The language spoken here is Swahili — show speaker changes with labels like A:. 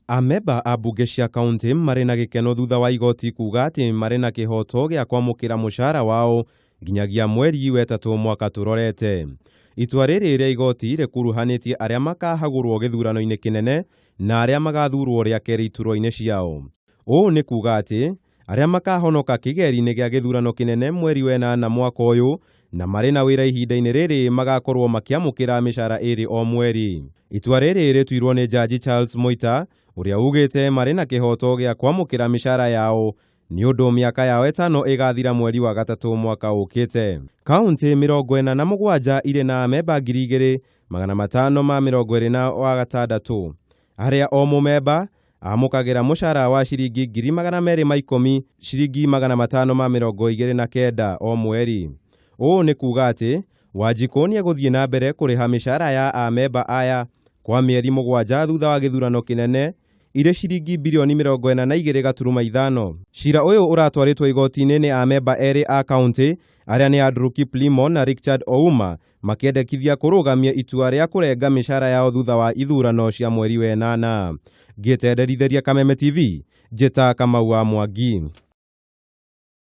A: Amemba a mbunge cia kaunti marĩ na gĩkeno thutha wa igoti kuuga atĩ marĩ na kĩhoto gĩa kwamũkĩra mũcara wao nginyagia mweri wetatũ mwaka tũrorete. Itua rĩrĩ rĩa igoti rĩkuruhanĩtie arĩa makahagũrwo gĩthurano-inĩ kĩnene na arĩa magathurwo rĩa kerĩ iturwa-inĩ ciao. Ũũ nĩ kuuga atĩ arĩa makahonoka kĩgeri-inĩ gĩa gĩthurano kĩnene mweri wenana mwaka ũyũ na marĩ na wĩra ihinda-inĩ rĩrĩ magakorwo makĩamũkĩra mĩcara ĩrĩ o mweri. Itua rĩrĩ rĩtuirwo nĩ Jaji Charles Moita ũrĩa ugĩte marĩ na kĩhoto gĩa kwamũkĩra mĩcara yao nĩ ũndũ mĩaka yao ĩtano ĩgathira mweri wa gatatũ mwaka ũkĩte. Kaunti 47 irĩ na amemba 2,526 arĩa o mũmemba amũkagĩra mũcara wa ciringi 210,000 ciringi 529 o mweri. Ũũ nĩ kuuga atĩ Wanjikũ nĩ egũthiĩ na mbere kũrĩha mĩcara ya amemba aya kwa mĩeri 7 thutha wa gĩthurano kĩnene irĩ ciringi birioni 42.5. Cira ũyũ ũratwarĩtwo igoti-inĩ nĩ amemba erĩ a kaunti arĩa nĩ Andrew Kiplimo na Richard Ouma makĩendekithia kũrũgamia itua rĩa kũrenga mĩcara yao thutha wa ithurano cia mweri wenana. Ngĩtenderithĩria Kameme TV, Njĩta Kamau wa Mwangi.